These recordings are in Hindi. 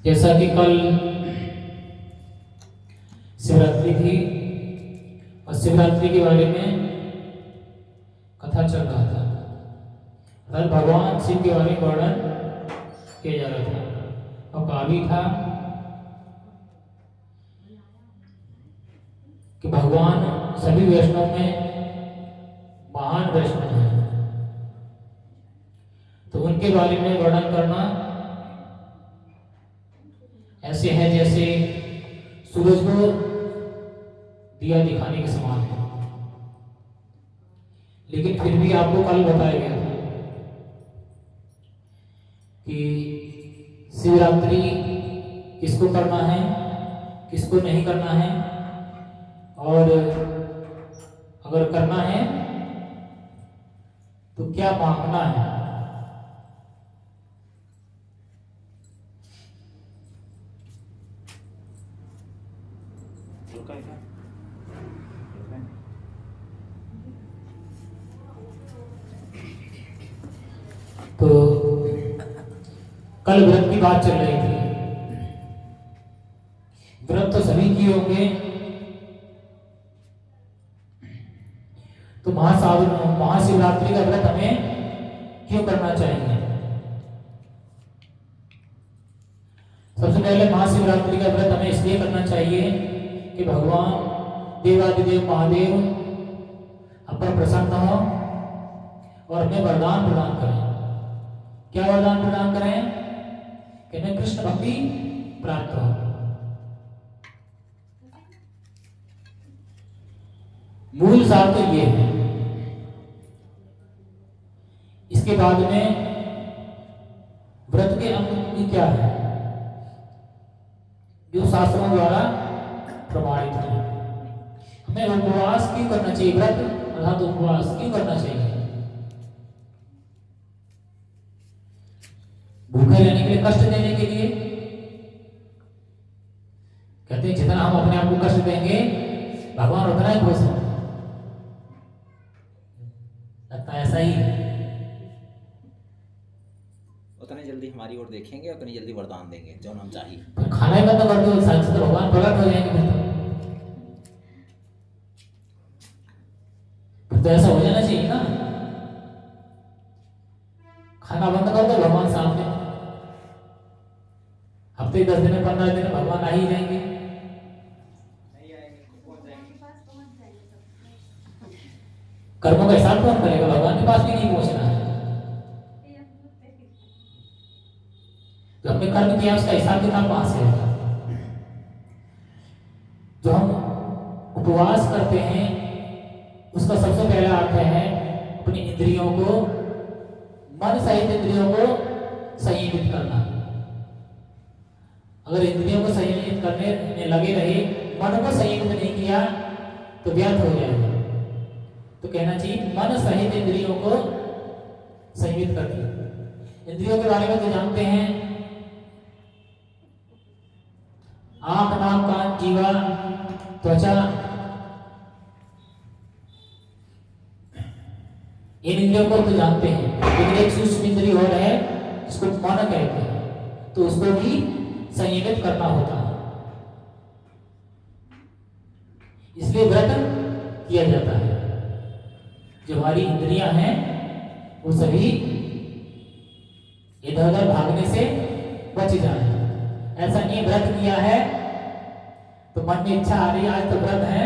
जैसा कि कल शिवरात्रि थी और शिवरात्रि के बारे में कथा चल रहा था, अर्थात भगवान शिव के बारे में वर्णन किया जा रहा था और कहा भी था कि भगवान सभी वैष्णव में महान वैष्णव हैं, तो उनके बारे में वर्णन करना ऐसे है जैसे सूरज को दिया दिखाने के समान है। लेकिन फिर भी आपको कल बताया गया था कि शिवरात्रि किसको करना है, किसको नहीं करना है, और अगर करना है तो क्या मांगना है। तो कल व्रत की बात चल रही थी। व्रत तो सभी किए होंगे, तो महाशिवरात्रि का व्रत हमें क्यों करना चाहिए। सबसे पहले महाशिवरात्रि का व्रत हमें इसलिए करना चाहिए कि भगवान देवादिदेव महादेव हम पर प्रसन्न हो और हमें वरदान प्रदान करें। क्या वरदान प्रदान करें कि हमें कृष्ण भक्ति प्राप्त हो। मूल सार तो ये है। इसके बाद में व्रत के अंग क्या है जो शास्त्रों द्वारा प्रमाणित है। हमें उपवास क्यों करना चाहिए, व्रत अर्थात उपवास क्यों करना चाहिए। भूखे रहने के लिए, कष्ट देने के लिए। कहते हैं जितना हम अपने आप को कष्ट देंगे भगवान उतना ही खुश है। लगता है ऐसा ही है। उतनी जल्दी हमारी ओर देखेंगे, उतनी जल्दी वरदान देंगे जो हम चाहिए। पर खाना ही बंद कर दो, साक्षात भगवान प्रकट हो जाएंगे। फिर तो ऐसा हो जाना चाहिए ना, खाना बंद कर दो भगवान सामने। हफ्ते 10 दिन 15 दिन भगवान आ ही जाएंगे। कर्मों का हिसाब कौन करेगा, भगवान के पास भी नहीं पहुंचना है। जो हमने कर्म किया उसका हिसाब किताब कहां से होगा। जो हम उपवास करते हैं उसका सबसे पहला अर्थ है अपनी इंद्रियों को, मन सहित इंद्रियों को संयमित करना। अगर इंद्रियों को संयमित करने में लगे रहे, मन को संयमित नहीं किया तो व्यर्थ हो जाएगा। तो कहना चाहिए मन सहित इंद्रियों को संयमित कर दिया। इंद्रियों के बारे में तो जानते हैं, आंख नाक कान जीवा त्वचा, इन इंद्रियों को तो जानते हैं। लेकिन एक सूक्ष्म इंद्रिय और है जिसको मन कहते हैं, तो उसको भी संयमित करना होता है। इसलिए व्रत किया जाता है। जो हमारी इंद्रियां हैं वो सभी इधर उधर भागने से बच जाए। ऐसा नहीं व्रत किया है तो मन में इच्छा आ रही है आज तो व्रत है,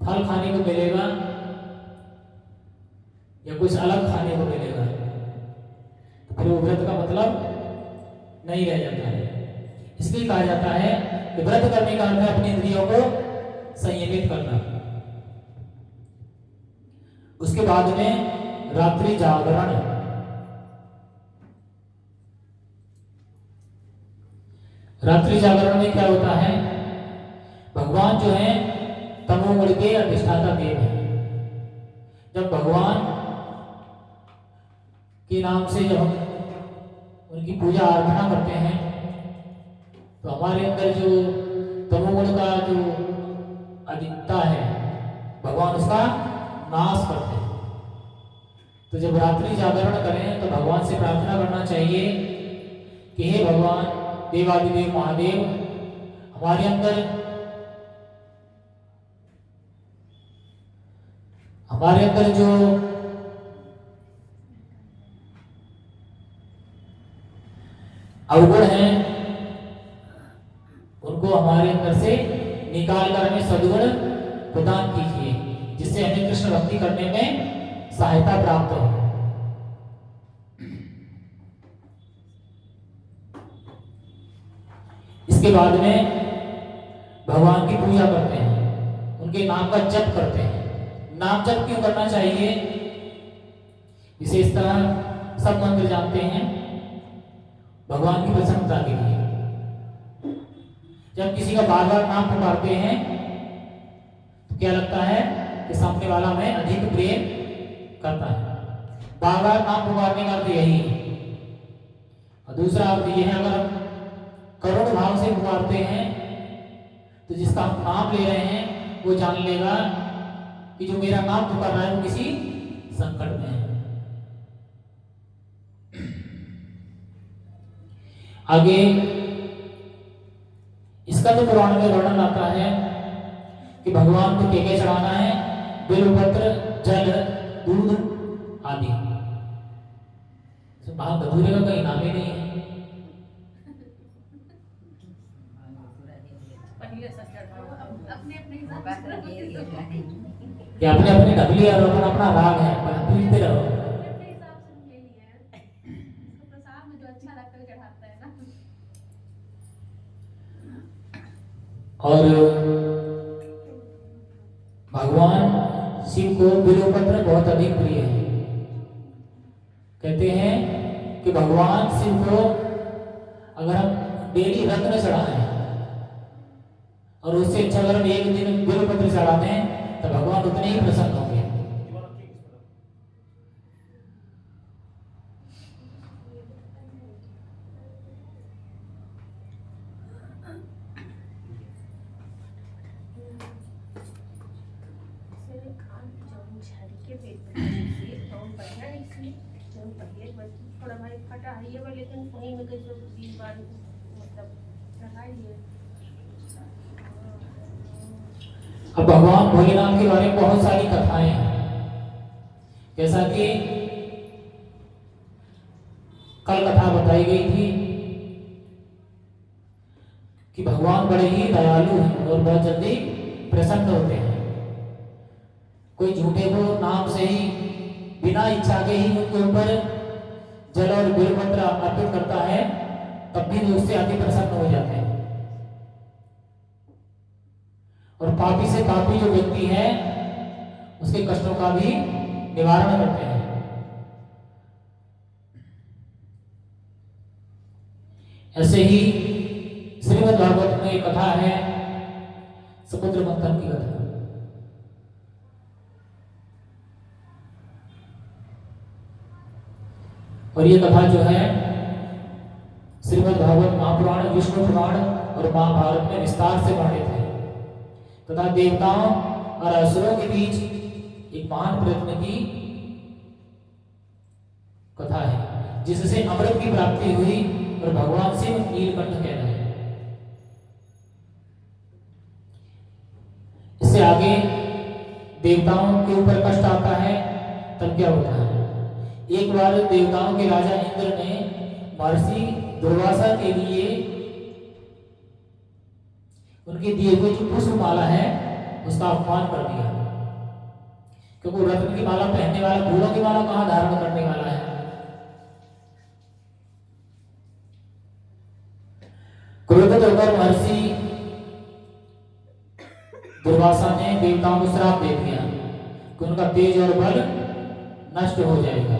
फल खाने को मिलेगा या कुछ अलग खाने को मिलेगा, तो फिर वो व्रत का मतलब नहीं रह जाता है। इसलिए कहा जाता है कि व्रत करने का अर्थ है अपनी इंद्रियों को संयमित करना। उसके बाद में रात्रि जागरण। रात्रि जागरण में क्या होता है, भगवान जो है तमोगुण के अधिष्ठाता देव है। जब भगवान के नाम से जब हम उनकी पूजा आराधना करते हैं तो हमारे अंदर जो तमोगुण का जो अधिकता है भगवान उसका नाश करते हैं। तो जब रात्रि जागरण करें तो भगवान से प्रार्थना करना चाहिए भगवान देवादिदेव महादेव हमारे अंदर जो अवगुण हैं उनको हमारे अंदर से निकाल कर हमें सद्गुण प्रदान कीजिए, जिससे हमें कृष्ण भक्ति करने में सहायता प्राप्त हो। इसके बाद में भगवान की पूजा करते हैं, उनके नाम का जप करते हैं। नाम जप क्यों करना चाहिए? विशेषतः सब मंत्र जानते हैं भगवान की प्रसन्नता के लिए। जब किसी का बार बार नाम पुकारते हैं तो क्या लगता है कि सामने वाला हमें अधिक प्रेम करता है। बार बार नाम पुकारने का अर्थ यही है। और दूसरा अर्थ यह है, अगर हम करुण भाव से पुकारते हैं तो जिसका हम नाम ले रहे हैं वो जान लेगा कि जो मेरा नाम पुकार रहा है वो किसी संकट में है। आगे इसका तो पुराण में वर्णन आता है कि भगवान को क्या चढ़ाना है, बेलपत्र, जल, दूध आदि। महाधतूरे का कहीं नाम ही नहीं है। कि अपने अपने ढकली और अपना अपना राग है, पीते रहो। और भगवान शिव को बिल्वपत्र बहुत अधिक प्रिय है। कहते हैं कि भगवान शिव को अगर हम डेली रत्न चढ़ाएं और उससे अच्छा अगर हम एक दिन बिल्वपत्र चढ़ाते हैं तो भगवान उतने ही प्रसन्न होंगे। अब भगवान भोलेनाथ के बारे में बहुत सारी कथाएं हैं। जैसा कि कल कथा बताई गई थी कि भगवान बड़े ही दयालु हैं और बहुत जल्दी प्रसन्न होते हैं। कोई झूठे को नाम से ही बिना इच्छा के ही उनके ऊपर जल और बेलपत्र अर्पित करता है, तब भी उससे अति प्रसन्न हो जाते हैं। और पापी से पापी जो व्यक्ति है उसके कष्टों का भी निवारण करते हैं। ऐसे ही श्रीमद् भागवत में एक कथा है, समुद्र मंथन की कथा। और ये कथा जो है श्रीमद् भागवत महापुराण, विष्णु पुराण और महाभारत में विस्तार से वर्णित है तथा देवताओं और असुरों के बीच एक महान प्रयत्न की कथा है, जिससे अमृत की प्राप्ति हुई और भगवान शिव नीलकंठ कहलाए। इससे आगे देवताओं के ऊपर कष्ट आता है, तब क्या होता है? एक बार देवताओं के राजा इंद्र ने महर्षि दुर्वासा के लिए उनके दिए हुए जो पुष्प माला है उसका अपमान कर दिया, क्योंकि रत्न की माला पहनने वाला फूलों की माला कहां धारण करने वाला है। क्रोधित होकर महर्षि दुर्वासा ने देवताओं को श्राप दे दिया कि उनका तेज और बल नष्ट हो जाएगा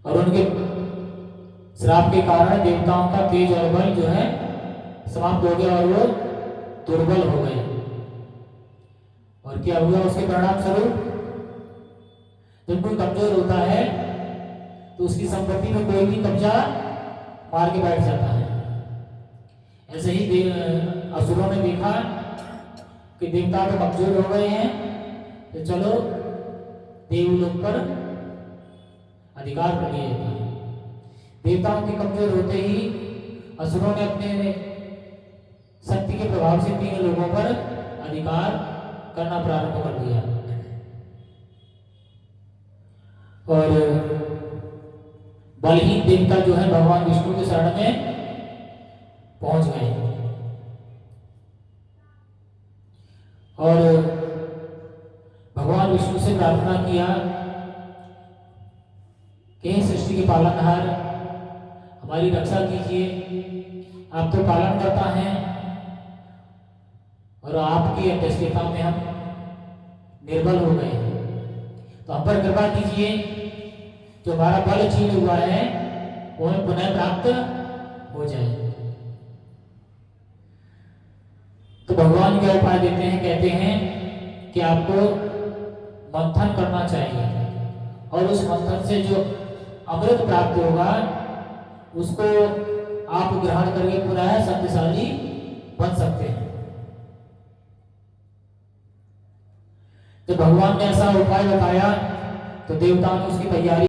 और उनके श्राप के कारण देवताओं का तेज और बल जो है समाप्त हो गया और वो दुर्बल हो गए। और क्या हुआ उसके परिणाम स्वरूप? जब कोई कमजोर होता है तो उसकी संपत्ति में कोई भी कब्जा मार के बैठ जाता है। ऐसे ही असुरों ने देखा कि देवता तो कमजोर हो गए हैं, तो चलो देवलोक पर अधिकार कर लिया जाता है। देवताओं के कमजोर होते ही असुरों ने अपने शक्ति के प्रभाव से तीन लोगों पर अधिकार करना प्रारंभ कर दिया और बलहीन देवता जो है भगवान विष्णु के शरण में पहुंच गए और भगवान विष्णु से प्रार्थना किया कि हे सृष्टि के पालनहार, हमारी रक्षा कीजिए। आप तो पालन करता है और आपकी अंत्येष्टिता में हम निर्बल हो गए, तो हम पर कृपा कीजिए। जो हमारा बल छीन हुआ है वो हमें पुनः प्राप्त हो जाए। तो भगवान क्या उपाय देते हैं, कहते हैं कि आपको मंथन करना चाहिए और उस मंथन से जो अमृत प्राप्त होगा उसको आप ग्रहण करके पुनः शक्तिशाली बन सकते हैं। जब भगवान ने ऐसा उपाय बताया तो देवताओं ने उसकी तैयारी